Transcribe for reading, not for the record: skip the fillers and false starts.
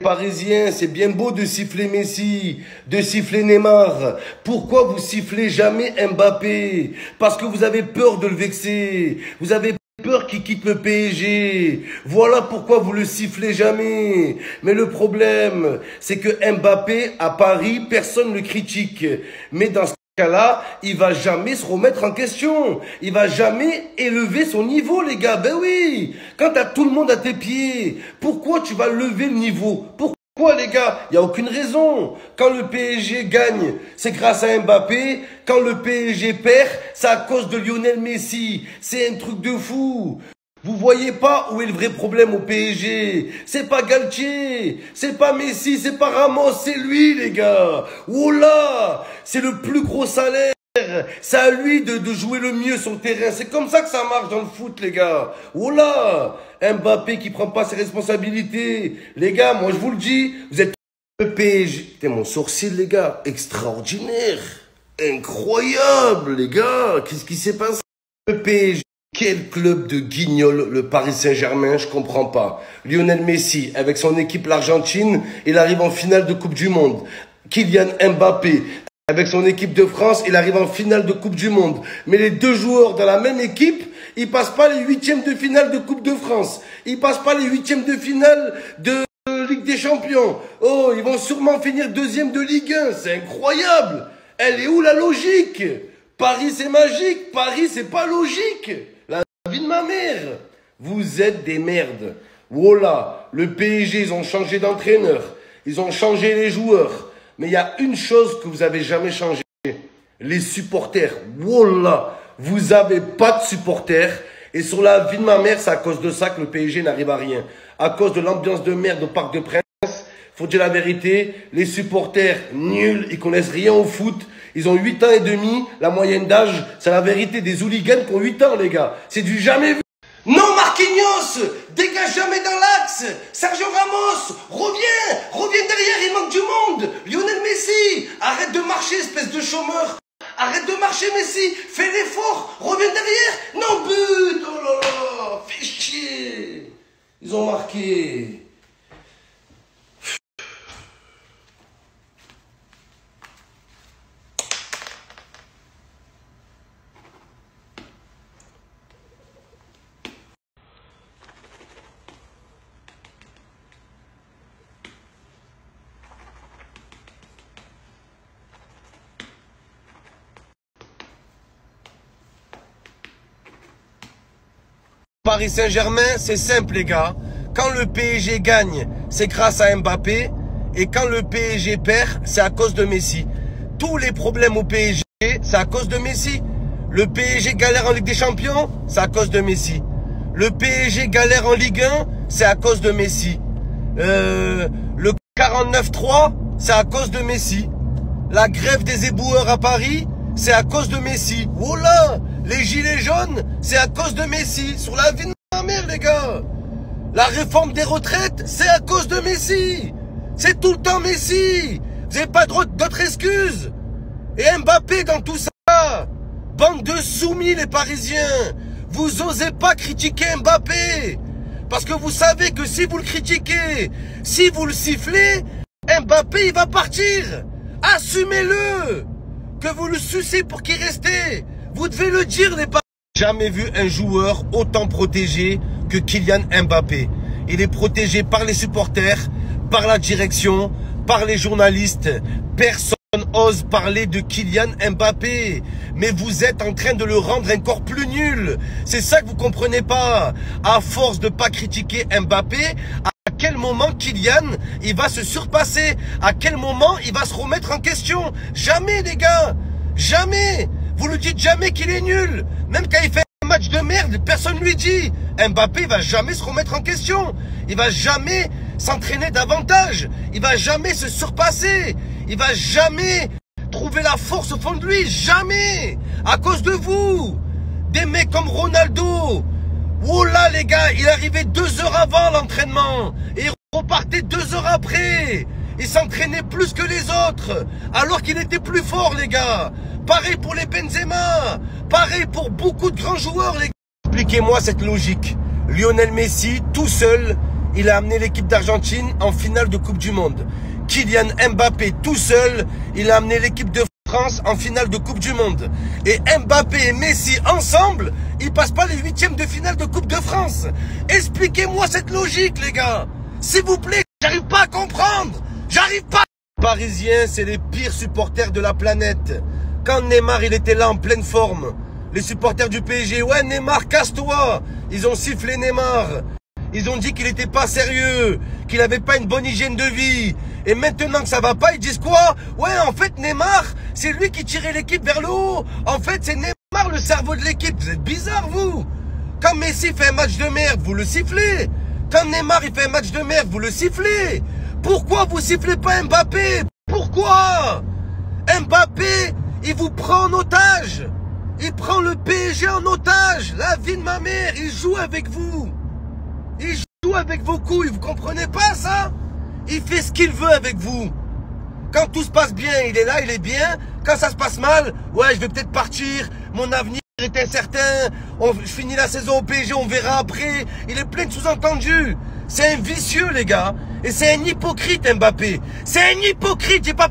Parisiens, c'est bien beau de siffler Messi, de siffler Neymar. Pourquoi vous sifflez jamais Mbappé? Parce que vous avez peur de le vexer. Vous avez peur qu'il quitte le PSG. Voilà pourquoi vous le sifflez jamais. Mais le problème, c'est que Mbappé, à Paris, personne ne le critique. Mais dans ce cas-là, il va jamais se remettre en question. Il va jamais élever son niveau, les gars. Ben oui, quand t'as tout le monde à tes pieds, pourquoi tu vas lever le niveau? Pourquoi, les gars? Il n'y a aucune raison. Quand le PSG gagne, c'est grâce à Mbappé. Quand le PSG perd, c'est à cause de Lionel Messi. C'est un truc de fou. Vous voyez pas où est le vrai problème au PSG? C'est pas Galtier, c'est pas Messi, c'est pas Ramos, c'est lui, les gars. Oh là, c'est le plus gros salaire. C'est à lui de jouer le mieux son terrain. C'est comme ça que ça marche dans le foot, les gars. Oh là, Mbappé qui prend pas ses responsabilités. Les gars, moi je vous le dis, vous êtes le PSG. T'es mon sourcil, les gars. Extraordinaire. Incroyable, les gars. Qu'est-ce qui s'est passé? Le PSG. Quel club de guignols, le Paris Saint-Germain, je comprends pas. Lionel Messi, avec son équipe l'Argentine, il arrive en finale de Coupe du Monde. Kylian Mbappé, avec son équipe de France, il arrive en finale de Coupe du Monde. Mais les deux joueurs dans la même équipe, ils passent pas les huitièmes de finale de Coupe de France. Ils passent pas les huitièmes de finale de Ligue des Champions. Oh, ils vont sûrement finir deuxième de Ligue 1. C'est incroyable. Elle est où la logique? Paris c'est magique, Paris c'est pas logique. La vie de ma mère. Vous êtes des merdes. Voilà, le PSG, ils ont changé d'entraîneur. Ils ont changé les joueurs. Mais il y a une chose que vous avez jamais changé. Les supporters. Voilà, vous avez pas de supporters. Et sur la vie de ma mère, c'est à cause de ça que le PSG n'arrive à rien. À cause de l'ambiance de merde au Parc de Princes. Faut dire la vérité, les supporters nuls, ils connaissent rien au foot. Ils ont 8 ans et demi, la moyenne d'âge, c'est la vérité, des hooligans qui ont 8 ans, les gars. C'est du jamais vu. Non, Marquinhos, dégage jamais dans l'axe. Sergio Ramos, reviens derrière, il manque du monde. Lionel Messi, arrête de marcher, espèce de chômeur. Arrête de marcher, Messi, fais l'effort, reviens derrière. Non, but, oh là là, fais chier. Ils ont marqué. Paris Saint-Germain, c'est simple, les gars. Quand le PSG gagne, c'est grâce à Mbappé. Et quand le PSG perd, c'est à cause de Messi. Tous les problèmes au PSG, c'est à cause de Messi. Le PSG galère en Ligue des Champions, c'est à cause de Messi. Le PSG galère en Ligue 1, c'est à cause de Messi. Le 49-3, c'est à cause de Messi. La grève des éboueurs à Paris, c'est à cause de Messi. Voilà, les gilets jaunes, c'est à cause de Messi. Sur la vie de ma mère, les gars. La réforme des retraites, c'est à cause de Messi. C'est tout le temps Messi. Vous n'avez pas d'autres excuses. Et Mbappé dans tout ça. Bande de soumis, les Parisiens. Vous osez pas critiquer Mbappé. Parce que vous savez que si vous le critiquez, si vous le sifflez, Mbappé, il va partir. Assumez-le. Que vous le sucez pour qu'il reste. Vous devez le dire, les Parisiens. Jamais vu un joueur autant protégé que Kylian Mbappé. Il est protégé par les supporters, par la direction, par les journalistes. Personne n'ose parler de Kylian Mbappé. Mais vous êtes en train de le rendre encore plus nul. C'est ça que vous comprenez pas. À force de pas critiquer Mbappé, à quel moment Kylian, il va se surpasser? À quel moment il va se remettre en question? Jamais, les gars. Jamais. Vous ne dites jamais qu'il est nul. Même quand il fait un match de merde, personne ne lui dit. Mbappé, il va jamais se remettre en question. Il va jamais s'entraîner davantage. Il va jamais se surpasser. Il va jamais trouver la force au fond de lui. Jamais. À cause de vous. Des mecs comme Ronaldo. Oh là, les gars, il arrivait 2 heures avant l'entraînement. Et il repartait 2 heures après. Il s'entraînait plus que les autres. Alors qu'il était plus fort, les gars. Pareil pour les Benzema. Pareil pour beaucoup de grands joueurs, les gars. Expliquez-moi cette logique. Lionel Messi, tout seul, il a amené l'équipe d'Argentine en finale de Coupe du Monde. Kylian Mbappé tout seul, il a amené l'équipe de France en finale de Coupe du Monde. Et Mbappé et Messi ensemble, ils passent pas les 8e de finale de Coupe de France. Expliquez-moi cette logique, les gars. S'il vous plaît, j'arrive pas à comprendre. J'arrive pas. Les Parisiens, c'est les pires supporters de la planète. Quand Neymar, il était là en pleine forme, les supporters du PSG, ouais, Neymar, casse-toi. Ils ont sifflé Neymar. Ils ont dit qu'il n'était pas sérieux, qu'il n'avait pas une bonne hygiène de vie. Et maintenant que ça va pas, ils disent quoi? Ouais, en fait, Neymar, c'est lui qui tirait l'équipe vers le haut. En fait, c'est Neymar le cerveau de l'équipe. Vous êtes bizarre, vous. Quand Messi fait un match de merde, vous le sifflez. Quand Neymar, il fait un match de merde, vous le sifflez. Pourquoi vous sifflez pas Mbappé? Pourquoi? Mbappé, il vous prend en otage. Il prend le PSG en otage. La vie de ma mère, il joue avec vous. Il joue avec vos couilles, vous comprenez pas ça? Il fait ce qu'il veut avec vous. Quand tout se passe bien, il est là, il est bien. Quand ça se passe mal, ouais, je vais peut-être partir. Mon avenir est incertain. Je finis la saison au PSG, on verra après. Il est plein de sous-entendus. C'est un vicieux, les gars. Et c'est un hypocrite, Mbappé. C'est un hypocrite, j'ai pas